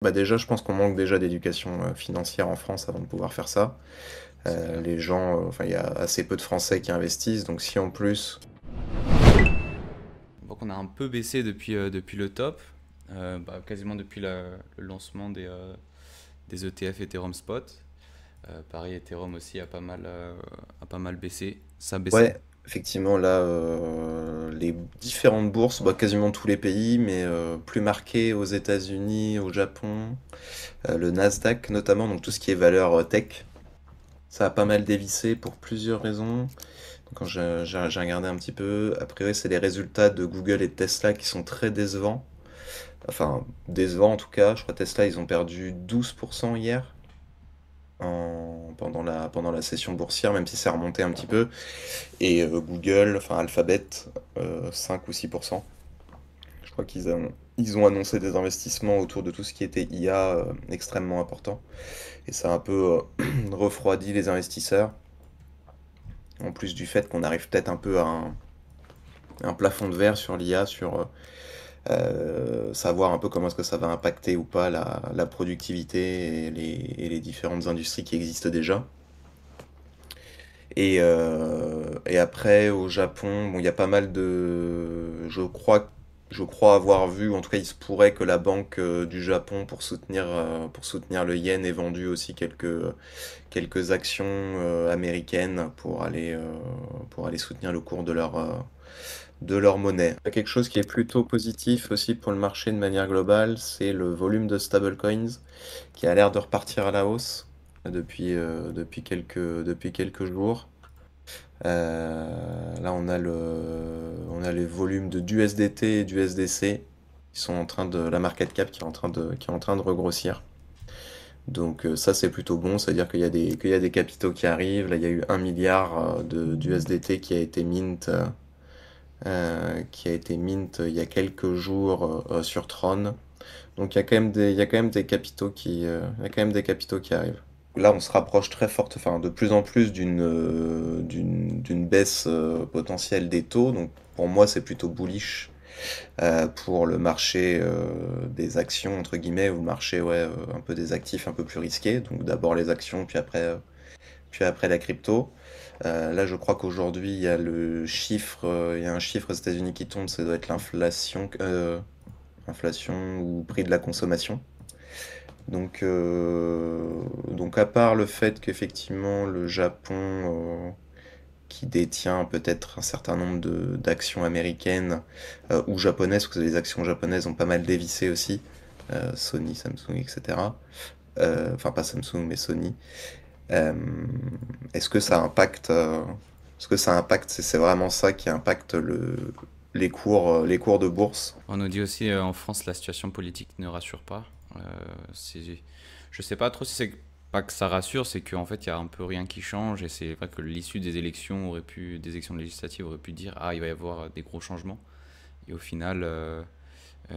Bah, déjà, je pense qu'on manque déjà d'éducation, financière en France avant de pouvoir faire ça. C'est clair. Les gens, enfin, il y a assez peu de Français qui investissent, donc si en plus Donc on a un peu baissé depuis le top, quasiment depuis le lancement des ETF Ethereum Spot. Pareil, Ethereum aussi a pas mal baissé. Ça a baissé. ouais, effectivement, là, les différentes bourses, bah, quasiment tous les pays, mais plus marqué aux États-Unis, au Japon, le Nasdaq notamment, donc tout ce qui est valeur tech, ça a pas mal dévissé pour plusieurs raisons. Donc, quand j'ai regardé un petit peu, a priori, c'est les résultats de Google et de Tesla qui sont très décevants. Enfin, décevants en tout cas. Je crois que Tesla, ils ont perdu 12% hier pendant la session boursière, même si ça a remonté un petit peu. Et Google, enfin Alphabet, 5 ou 6%. Je crois ils ont annoncé des investissements autour de tout ce qui était IA extrêmement important. Et ça a un peu refroidi les investisseurs. En plus du fait qu'on arrive peut-être un peu à un plafond de verre sur l'IA, sur savoir un peu comment est-ce que ça va impacter ou pas la productivité et les différentes industries qui existent déjà. Et après, au Japon, bon, il y a pas mal de... Je crois avoir vu, en tout cas, il se pourrait que la banque du Japon, pour soutenir le yen, ait vendu aussi quelques actions américaines pour aller soutenir le cours de leur monnaie. Quelque chose qui est plutôt positif aussi pour le marché de manière globale, c'est le volume de stablecoins qui a l'air de repartir à la hausse depuis quelques jours. Là, on a les volumes de d'USDT et d'USDC qui sont en train de, la market cap qui est en train de regrossir. Donc ça, c'est plutôt bon, c'est-à-dire qu'il y a des capitaux qui arrivent. Là, il y a eu 1 milliard d'USDT qui a été mint il y a quelques jours sur Tron. Donc il y a quand même des capitaux il y a quand même des capitaux qui arrivent. Là, on se rapproche très forte, enfin de plus en plus d'une baisse potentielle des taux. Donc pour moi, c'est plutôt bullish pour le marché des actions entre guillemets ou le marché ouais un peu des actifs un peu plus risqués. Donc d'abord les actions, puis après la crypto. Là, je crois qu'aujourd'hui, il y a un chiffre aux États-Unis qui tombe, ça doit être inflation ou prix de la consommation. Donc à part le fait qu'effectivement le Japon, qui détient peut-être un certain nombre d'actions américaines ou japonaises, parce que les actions japonaises ont pas mal dévissé aussi, Sony, Samsung, etc. Enfin pas Samsung mais Sony. Euh, est-ce que ça impacte, est-ce que ça impacte, c'est vraiment ça qui impacte les cours de bourse? On nous dit aussi en France la situation politique ne rassure pas. Euh, je sais pas trop si c'est pas que ça rassure, c'est qu'en fait il y a un peu rien qui change et c'est vrai que l'issue des élections des élections législatives aurait pu dire il va y avoir des gros changements. Et au final,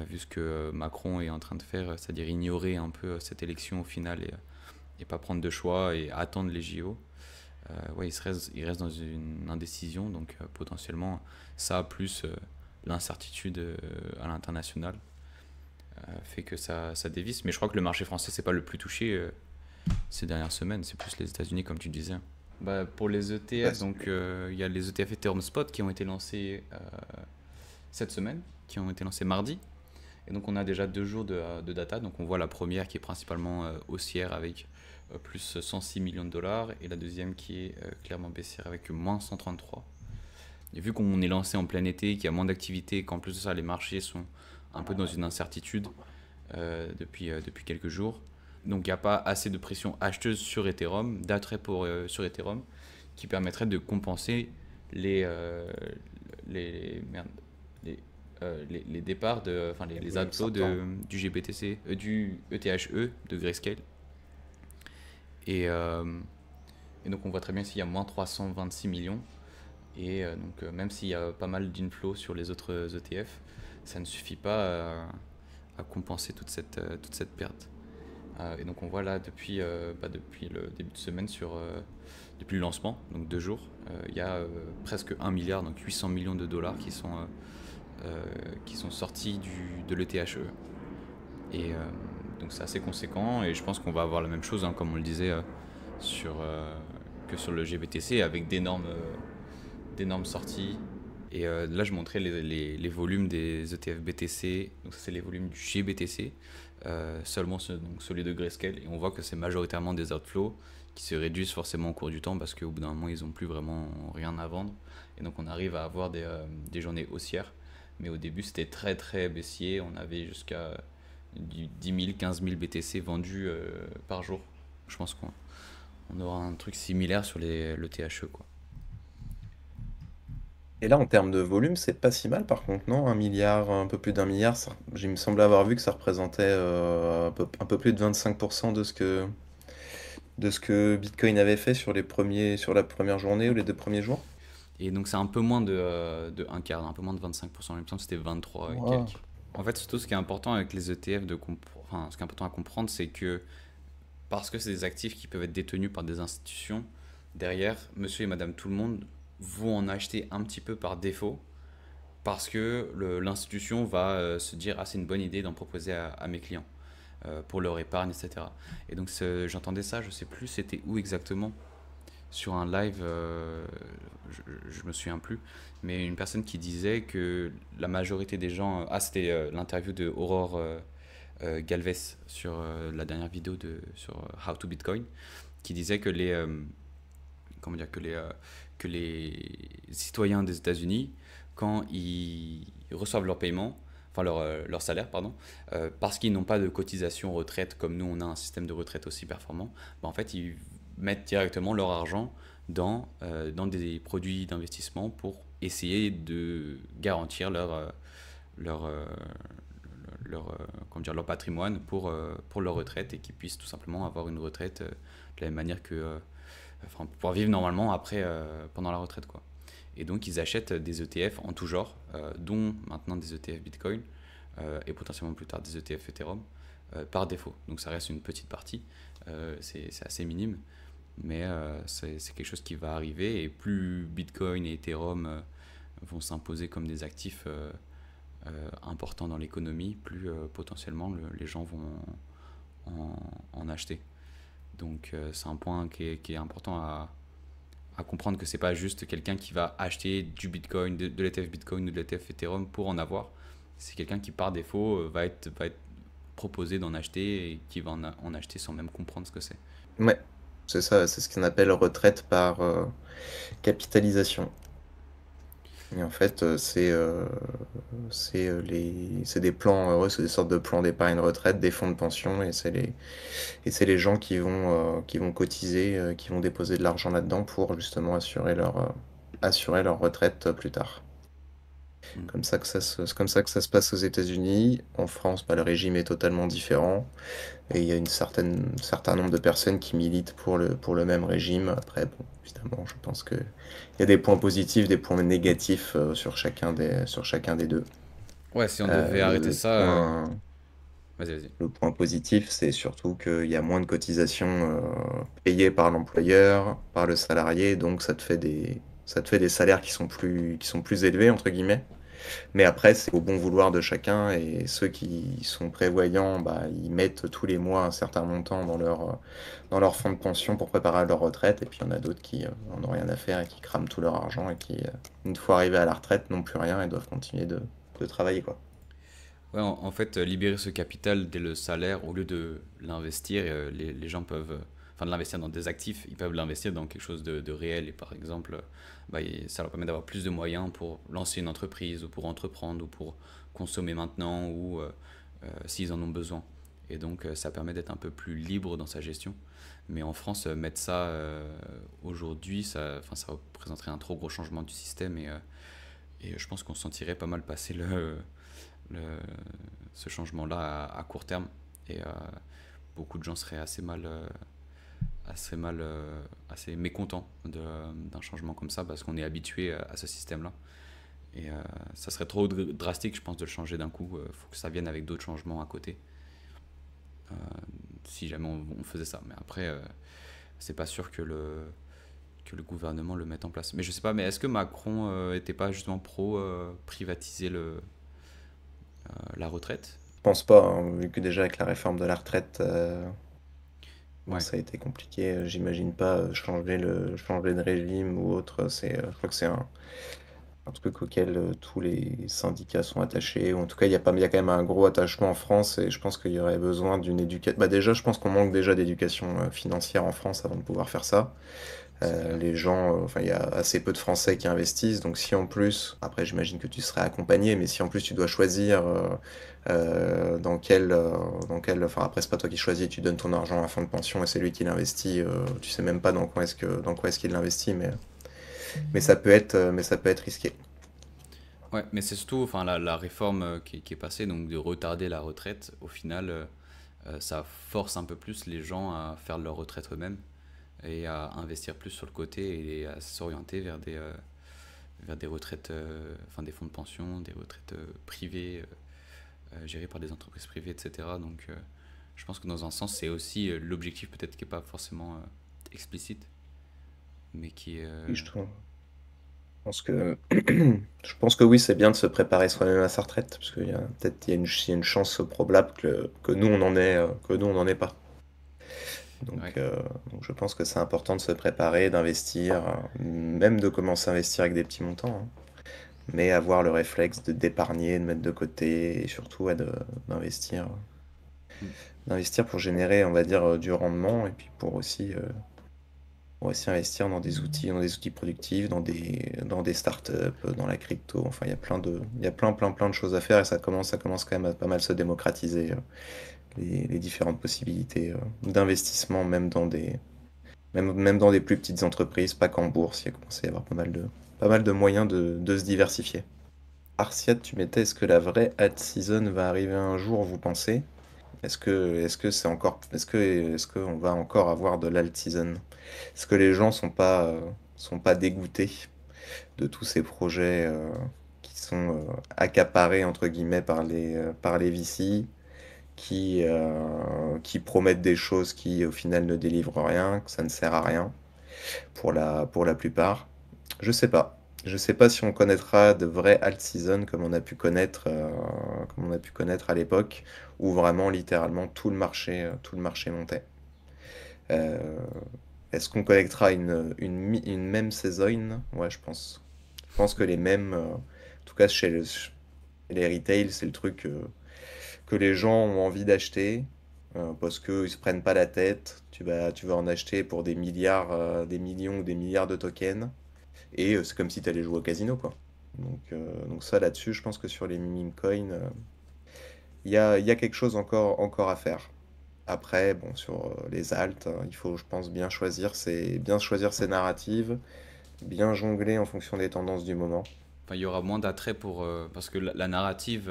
vu ce que Macron est en train de faire, c'est-à-dire ignorer un peu cette élection au final et pas prendre de choix et attendre les JO, ouais, il reste dans une indécision, donc potentiellement ça plus l'incertitude à l'international fait que ça dévisse. Mais je crois que le marché français c'est pas le plus touché ces dernières semaines, c'est plus les États-Unis comme tu disais. Pour les Ouais, ETF, donc il y a les ETF Ethereum Spot qui ont été lancés cette semaine, qui ont été lancés mardi. Et donc on a déjà 2 jours de data. Donc on voit la première qui est principalement haussière avec plus 106 millions de dollars et la deuxième qui est clairement baissière avec moins 133. Et vu qu'on est lancé en plein été, qu'il y a moins d'activité, qu'en plus de ça les marchés sont un peu dans une incertitude depuis quelques jours, donc il n'y a pas assez de pression acheteuse sur Ethereum, d'attrait sur Ethereum, qui permettrait de compenser les, euh, merde, les, les départs, enfin les les volumes outflows sortants. du GBTC, du ETHE de Grayscale. Et, euh, et donc on voit très bien s'il y a moins 326 millions. Même s'il y a pas mal d'inflows sur les autres ETF, ça ne suffit pas à compenser toute cette perte. Et donc on voit là depuis le début de semaine depuis le lancement, donc 2 jours, il y a presque 1 milliard, donc 800 millions de dollars qui sont sortis de l'ETHE. Et Donc c'est assez conséquent et je pense qu'on va avoir la même chose, hein, comme on le disait, sur, que sur le GBTC avec d'énormes sorties. Et là, je montrais les volumes des ETF BTC. Donc, ça, c'est les volumes du GBTC, seulement donc celui de Grayscale. Et on voit que c'est majoritairement des outflows qui se réduisent forcément au cours du temps parce qu'au bout d'un moment, ils n'ont plus vraiment rien à vendre. Et donc, on arrive à avoir des journées haussières. Mais au début, c'était très très baissier. On avait jusqu'à du 10 000, 15 000 BTC vendus par jour. Je pense qu'on aura un truc similaire sur le THE, quoi. Et là, en termes de volume, c'est pas si mal par contre, non? Un milliard, un peu plus d'un milliard, il me semblait avoir vu que ça représentait un peu plus de 25% de ce que Bitcoin avait fait sur la première journée ou les 2 premiers jours. Et donc c'est un peu moins de un quart, un peu moins de 25%. Il me semble que c'était 23 et Wow. quelques. En fait, surtout ce qui est important avec les ETF, enfin, ce qui est important à comprendre, c'est que parce que c'est des actifs qui peuvent être détenus par des institutions, derrière, monsieur et madame tout le monde vont en acheter un petit peu par défaut parce que l'institution va se dire ah c'est une bonne idée d'en proposer à mes clients pour leur épargne, etc. Et donc j'entendais ça, je sais plus c'était où exactement, sur un live, je me souviens plus, mais une personne qui disait que la majorité des gens, ah c'était l'interview de Aurore Galvez sur la dernière vidéo sur How to Bitcoin, qui disait que comment dire, que les citoyens des États-Unis, quand ils reçoivent leur paiement, enfin leur salaire, pardon, parce qu'ils n'ont pas de cotisation retraite comme nous, on a un système de retraite aussi performant, bah, en fait, ils mettent directement leur argent dans des produits d'investissement pour essayer de garantir leur, euh, comment dire, leur patrimoine pour leur retraite et qu'ils puissent tout simplement avoir une retraite de la même manière que enfin, pour pouvoir vivre normalement après, pendant la retraite, quoi. Et donc, ils achètent des ETF en tout genre, dont maintenant des ETF Bitcoin et potentiellement plus tard des ETF Ethereum par défaut. Donc, ça reste une petite partie, c'est assez minime, mais c'est quelque chose qui va arriver. Et plus Bitcoin et Ethereum vont s'imposer comme des actifs importants dans l'économie, plus potentiellement les gens vont en acheter. Donc c'est un point qui est important à comprendre que c'est pas juste quelqu'un qui va acheter du Bitcoin, de l'ETF Bitcoin ou de l'ETF Ethereum pour en avoir. C'est quelqu'un qui par défaut va être proposé d'en acheter et qui va en acheter sans même comprendre ce que c'est. Ouais, c'est ça, c'est ce qu'on appelle retraite par capitalisation. Et en fait, c'est des plans, ouais, c'est des sortes de plans d'épargne retraite, des fonds de pension, et c'est les gens qui vont cotiser, qui vont déposer de l'argent là-dedans pour justement assurer leur retraite plus tard. Mm. C'est comme ça que ça se passe aux États-Unis. En France, bah, le régime est totalement différent. Et il y a un certain nombre de personnes qui militent pour le même régime. Après, bon, évidemment, je pense qu'il y a des points positifs, des points négatifs sur chacun des deux. Ouais, si on devait arrêter Le ça, point, vas-y, vas-y. le point positif, c'est surtout qu'il y a moins de cotisations payées par l'employeur, par le salarié, donc ça te fait des salaires qui sont plus élevés, entre guillemets. Mais après, c'est au bon vouloir de chacun et ceux qui sont prévoyants, bah, ils mettent tous les mois un certain montant dans leur fonds de pension pour préparer leur retraite. Et puis il y en a d'autres qui en ont rien à faire et qui crament tout leur argent et qui, une fois arrivés à la retraite, n'ont plus rien et doivent continuer de travailler, quoi. Ouais, en fait, libérer ce capital dès le salaire, au lieu de l'investir, les gens peuvent, enfin de l'investir dans des actifs, ils peuvent l'investir dans quelque chose de réel. Et par exemple, bah, ça leur permet d'avoir plus de moyens pour lancer une entreprise, ou pour entreprendre, ou pour consommer maintenant, ou s'ils en ont besoin. Et donc, ça permet d'être un peu plus libre dans sa gestion. Mais en France, mettre ça aujourd'hui, enfin, ça représenterait un trop gros changement du système. Et je pense qu'on sentirait pas mal passer le- ce changement-là à court terme. Et beaucoup de gens seraient assez mécontents d'un changement comme ça parce qu'on est habitué à ce système-là. Et ça serait trop drastique, je pense, de le changer d'un coup. Il faut que ça vienne avec d'autres changements à côté, euh, si jamais on faisait ça. Mais après, c'est pas sûr que le gouvernement le mette en place. Mais je sais pas, mais est-ce que Macron était pas justement pro privatiser la retraite pense pas, hein, vu que déjà avec la réforme de la retraite, bon, Ouais, ça a été compliqué. J'imagine pas changer de régime ou autre. Je crois que c'est un truc auquel tous les syndicats sont attachés. Ou en tout cas, il y a quand même un gros attachement en France et je pense qu'il y aurait besoin d'une éducation. Bah déjà, je pense qu'on manque déjà d'éducation financière en France avant de pouvoir faire ça. c'est clair. Les gens, enfin, il y a assez peu de Français qui investissent, donc si en plus, après j'imagine que tu serais accompagné, mais si en plus tu dois choisir enfin après c'est pas toi qui choisis, tu donnes ton argent à un fonds de pension et c'est lui qui l'investit, tu sais même pas dans quoi est-ce qu'il l'investit, mais ça peut être risqué. Ouais, mais c'est surtout, enfin, la réforme qui est passée, donc de retarder la retraite, au final, ça force un peu plus les gens à faire leur retraite eux-mêmes et à investir plus sur le côté et à s'orienter vers des retraites, enfin des fonds de pension, des retraites privées, gérées par des entreprises privées, etc. Donc, je pense que dans un sens, c'est aussi l'objectif peut-être qui n'est pas forcément explicite, mais qui est... Oui, je pense que oui, c'est bien de se préparer soi-même à sa retraite, parce qu'il y a peut-être il y a une chance probable que nous que nous on n'en ait pas. ouais. Donc je pense que c'est important de se préparer, d'investir, même de commencer à investir avec des petits montants, hein. Mais avoir le réflexe d'épargner, de mettre de côté et surtout ouais, d'investir, Mm. d'investir pour générer, on va dire, du rendement et puis pour aussi investir dans des outils productifs, dans des startups, dans la crypto. Enfin, il y a plein de choses à faire et ça commence quand même à pas mal se démocratiser, les différentes possibilités d'investissement, même dans des plus petites entreprises, pas qu'en bourse, il y a commencé à y avoir pas mal de moyens de se diversifier. Arsiad, tu mettais, est-ce que la vraie ad season va arriver un jour, vous pensez? Est-ce que c'est encore, est-ce qu'on va encore avoir de l'alt season? Est-ce que les gens sont pas dégoûtés de tous ces projets qui sont accaparés entre guillemets par les VC, qui promettent des choses qui au final ne délivrent rien, que ça ne sert à rien pour la plupart. Je sais pas. Je sais pas si on connaîtra de vrais alt season comme on a pu connaître à l'époque, où vraiment littéralement tout le marché montait. Euh, Est-ce qu'on collectera une même saison? Ouais, je pense. Je pense que les mêmes, en tout cas chez les retail, c'est le truc que les gens ont envie d'acheter parce qu'ils se prennent pas la tête. Tu vas en acheter pour des milliards, des millions ou des milliards de tokens. Et c'est comme si tu allais jouer au casino, quoi. Donc ça, là-dessus, je pense que sur les meme coins, il y a quelque chose encore à faire. Après, bon, sur les alts, il faut, je pense, bien choisir ses narratives, bien jongler en fonction des tendances du moment. Enfin, il y aura moins d'attrait pour... parce que la narrative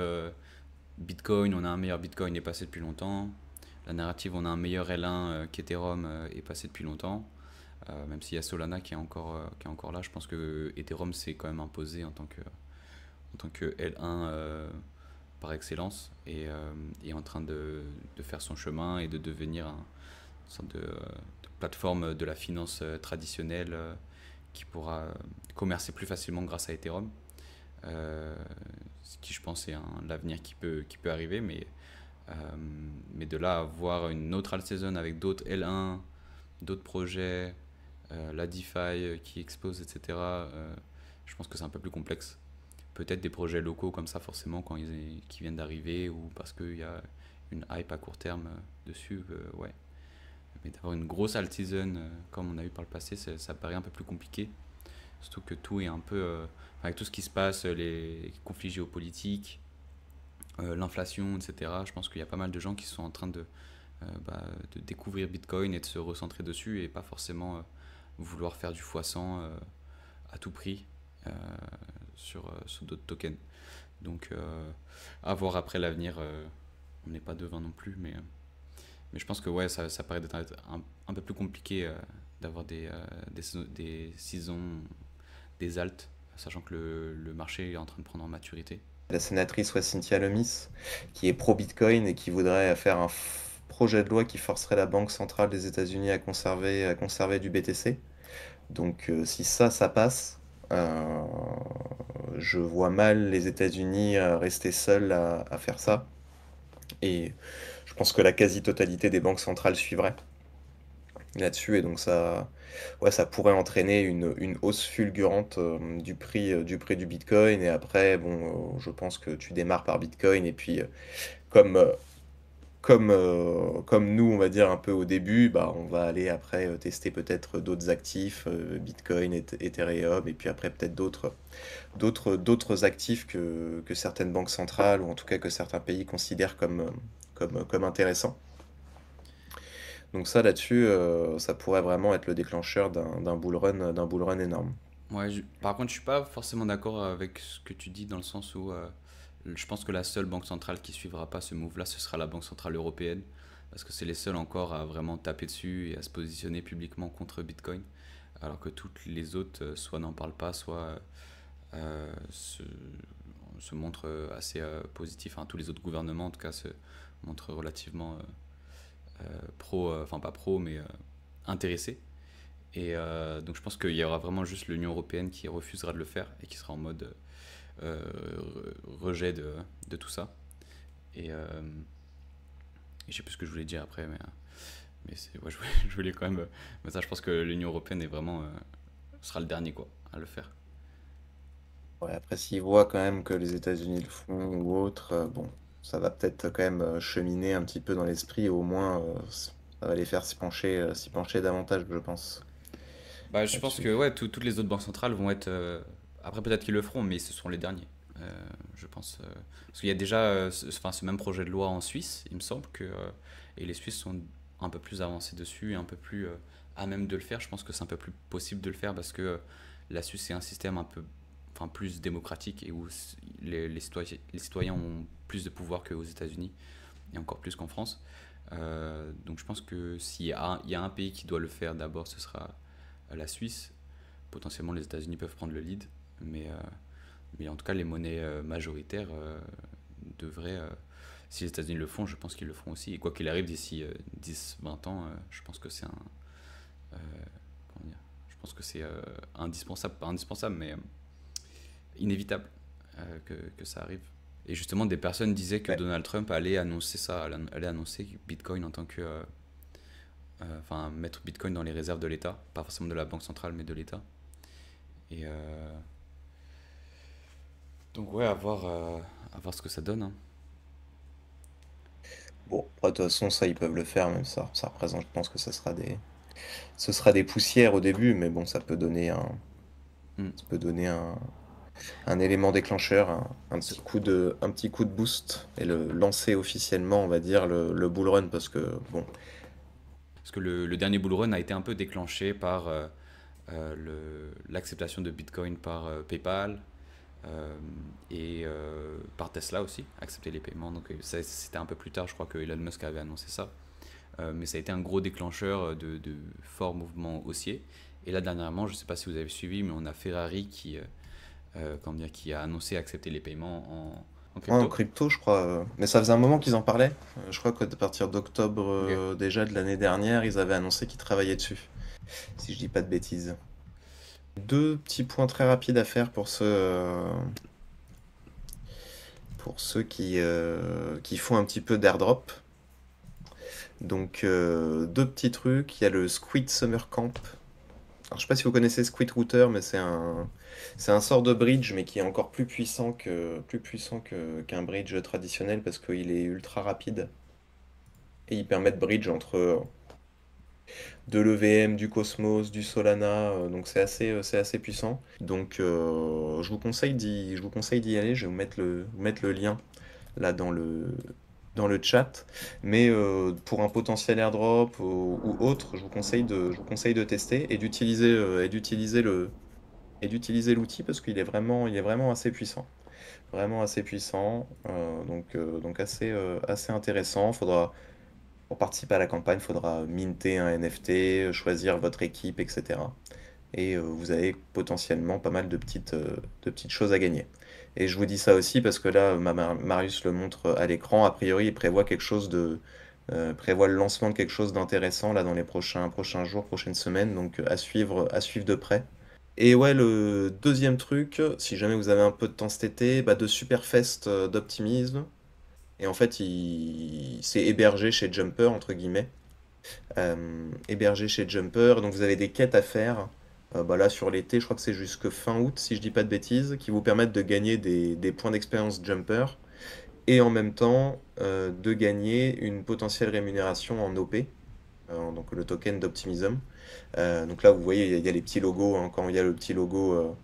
Bitcoin, on a un meilleur Bitcoin est passé depuis longtemps. La narrative, on a un meilleur L1 qu'Ethereum est passé depuis longtemps. Même s'il y a Solana qui est encore là, je pense que Ethereum s'est quand même imposé en tant que L1 par excellence et est en train de faire son chemin et de devenir une sorte de plateforme de la finance traditionnelle qui pourra commercer plus facilement grâce à Ethereum. Euh, Ce qui, je pense, est l'avenir qui peut arriver, euh, mais de là à voir une autre alt season avec d'autres L1, d'autres projets, la DeFi qui explose, etc., je pense que c'est un peu plus complexe. Peut-être des projets locaux comme ça, forcément, qui viennent d'arriver, ou parce qu'il y a une hype à court terme dessus, ouais. Mais d'avoir une grosse alt season comme on a eu par le passé, ça paraît un peu plus compliqué. Surtout que tout est un peu. Avec tout ce qui se passe, les conflits géopolitiques, l'inflation, etc., je pense qu'il y a pas mal de gens qui sont en train de découvrir Bitcoin et de se recentrer dessus et pas forcément vouloir faire du x100 à tout prix euh, sur d'autres tokens. Donc, à voir après l'avenir. On n'est pas devin non plus, mais je pense que ouais, ça paraît d'être un peu plus compliqué d'avoir des saisons, des altes, sachant que le marché est en train de prendre en maturité. La sénatrice ouais, Cynthia Lemis, qui est pro-Bitcoin et qui voudrait faire un projet de loi qui forcerait la Banque centrale des États-Unis à conserver du BTC. Donc si ça passe, euh, je vois mal les États-Unis rester seuls à faire ça. Et je pense que la quasi-totalité des banques centrales suivrait là-dessus. Et donc ça, ouais, ça pourrait entraîner une hausse fulgurante du prix du Bitcoin. Et après, bon, je pense que tu démarres par Bitcoin. Et puis, comme, euh, comme nous, on va dire un peu au début, bah, on va aller après tester peut-être d'autres actifs, Bitcoin, Ethereum, et puis après peut-être d'autres actifs que certaines banques centrales, ou en tout cas que certains pays considèrent comme intéressants. Donc ça, là-dessus, ça pourrait vraiment être le déclencheur d'un bull run énorme. Ouais, par contre, je suis pas forcément d'accord avec ce que tu dis dans le sens où je pense que la seule banque centrale qui suivra pas ce move-là, ce sera la Banque centrale européenne, parce que c'est les seuls encore à vraiment taper dessus et à se positionner publiquement contre Bitcoin, alors que toutes les autres soit n'en parlent pas, soit euh, se, se montrent assez positifs. Enfin, tous les autres gouvernements, en tout cas, se montrent relativement pro, enfin pas pro, mais intéressés. Et donc je pense qu'il y aura vraiment juste l'Union européenne qui refusera de le faire et qui sera en mode euh, rejet de tout ça. Et je sais plus ce que je voulais dire après, mais ouais, je voulais quand même. Mais ça, je pense que l'Union européenne est vraiment sera le dernier quoi à le faire. Ouais, après, s'ils voient quand même que les États-Unis le font ou autre, bon, ça va peut-être quand même cheminer un petit peu dans l'esprit, au moins, ça va les faire s'y pencher davantage, je pense, Bah, je pense que là-dessus. ouais, toutes les autres banques centrales vont être. Après, peut-être qu'ils le feront, mais ce seront les derniers. Je pense. Parce qu'il y a déjà enfin, ce même projet de loi en Suisse, il me semble que. Et les Suisses sont un peu plus avancés dessus et un peu plus à même de le faire. Je pense que c'est un peu plus possible de le faire parce que la Suisse, c'est un système un peu. Enfin, plus démocratique et où les citoyens ont plus de pouvoir qu'aux États-Unis et encore plus qu'en France. Donc je pense que il y a un pays qui doit le faire d'abord, ce sera la Suisse. Potentiellement, les États-Unis peuvent prendre le lead, mais en tout cas, les monnaies majoritaires devraient. Si les États-Unis le font, je pense qu'ils le feront aussi. Et quoi qu'il arrive d'ici 10-20 ans, je pense que c'est un. euh, comment dire Je pense que c'est indispensable, pas indispensable, mais inévitable que ça arrive. Et justement, des personnes disaient que Ouais. Donald Trump allait annoncer ça, allait annoncer Bitcoin en tant que. Enfin, mettre Bitcoin dans les réserves de l'État, pas forcément de la banque centrale, mais de l'État. Et donc, ouais, à voir ce que ça donne, hein. Bon, après, de toute façon, ça, ils peuvent le faire, même ça représente, je pense que ce sera des poussières au début, mais bon, Hmm. ça peut donner un élément déclencheur, Ce- un petit coup de boost, et le lancer officiellement, on va dire, le bull run, parce que, bon, Parce que le dernier bull run a été un peu déclenché par l'acceptation de Bitcoin par PayPal euh, et par Tesla aussi, accepter les paiements. Donc c'était un peu plus tard, je crois que Elon Musk avait annoncé ça. Mais ça a été un gros déclencheur de forts mouvements haussiers. Et là, dernièrement, je ne sais pas si vous avez suivi, mais on a Ferrari comment dire, qui a annoncé accepter les paiements en ouais, en crypto. crypto, je crois, mais ça faisait un moment qu'ils en parlaient. Je crois qu'à partir d'octobre Ok. déjà de l'année dernière, ils avaient annoncé qu'ils travaillaient dessus, si je dis pas de bêtises. Deux petits points très rapides à faire pour ceux qui font un petit peu d'airdrop. Donc, deux petits trucs. Il y a le Squid Summer Camp. Alors, je sais pas si vous connaissez Squid Router, mais c'est un sort de bridge, mais qui est encore plus puissant qu'un bridge traditionnel parce qu'il est ultra rapide. Et il permet de bridge entre de l'EVM, du Cosmos, du Solana, donc c'est assez puissant. Donc je vous conseille d'y aller, je vais vous mettre le lien là dans le chat. Mais pour un potentiel airdrop ou autre, je vous conseille de tester et d'utiliser l'outil parce il est vraiment assez puissant. Vraiment assez puissant, donc assez intéressant. Pour participer à la campagne, il faudra minter un NFT, choisir votre équipe, etc. Et vous avez potentiellement pas mal de petites choses à gagner. Et je vous dis ça aussi parce que là, Marius le montre à l'écran. A priori, il prévoit prévoit le lancement de quelque chose d'intéressant là dans les prochains jours, prochaines semaines. Donc à suivre de près. Et ouais, le deuxième truc, si jamais vous avez un peu de temps cet été, bah, de Superfest d'optimisme. Et en fait, c'est hébergé chez Jumper, entre guillemets. Hébergé chez Jumper. Donc vous avez des quêtes à faire. Bah là, sur l'été, je crois que c'est jusque fin août, si je dis pas de bêtises, qui vous permettent de gagner des points d'expérience Jumper et en même temps de gagner une potentielle rémunération en OP, donc le token d'Optimism. Donc là, vous voyez, il y a les petits logos, hein. Quand il y a le petit logo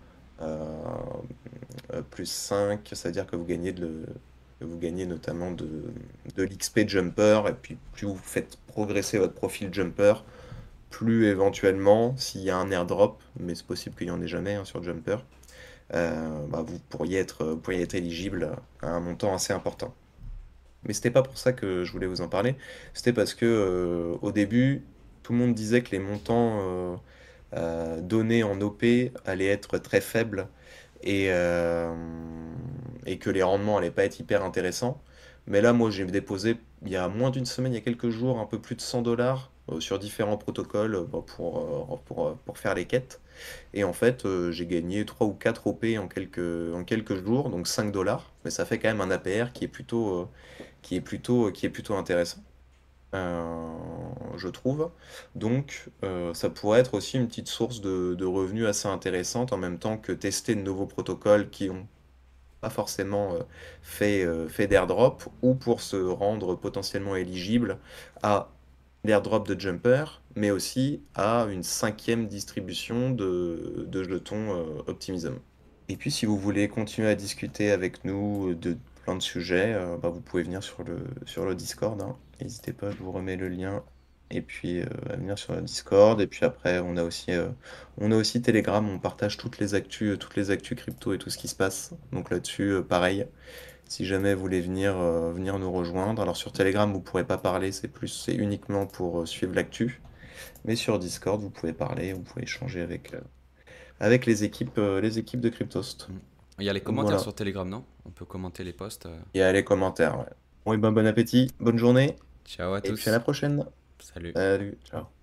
euh, plus 5, ça veut dire que vous gagnez notamment de l'XP Jumper, et puis plus vous faites progresser votre profil Jumper, plus éventuellement, s'il y a un airdrop, mais c'est possible qu'il n'y en ait jamais, hein, sur Jumper, bah, vous pourriez être éligible à un montant assez important. Mais c'était pas pour ça que je voulais vous en parler. C'était parce que au début, tout le monde disait que les montants donnés en OP allaient être très faibles et, euh, et que les rendements allaient pas être hyper intéressants. Mais là, moi, j'ai déposé il y a moins d'une semaine, il y a quelques jours, un peu plus de 100 dollars sur différents protocoles, bah, pour faire les quêtes. Et en fait, j'ai gagné 3 ou 4 OP en quelques jours, donc 5 dollars. Mais ça fait quand même un APR qui est plutôt intéressant, je trouve. Donc, ça pourrait être aussi une petite source de revenus assez intéressante en même temps que tester de nouveaux protocoles qui ont pas forcément fait d'airdrop ou pour se rendre potentiellement éligible à l'airdrop de Jumper, mais aussi à une cinquième distribution de jetons Optimism. Et puis, si vous voulez continuer à discuter avec nous de plein de sujets, bah, vous pouvez venir sur le Discord, hein. N'hésitez pas, je vous remets le lien. Et puis, à venir sur le Discord. Et puis après, on a aussi Telegram, on partage toutes les actus crypto et tout ce qui se passe. Donc là-dessus, pareil, si jamais vous voulez venir nous rejoindre. Alors sur Telegram, vous pourrez pas parler, c'est uniquement pour suivre l'actu. Mais sur Discord, vous pouvez parler, vous pouvez échanger avec les équipes de Cryptost. Mm. Il y a les Donc commentaires voilà, sur Telegram, non? On peut commenter les posts. il y a les commentaires, ouais. Bon, et ben, bon appétit, bonne journée, Ciao à et puis à la tous. prochaine. Salut. Salut, ciao.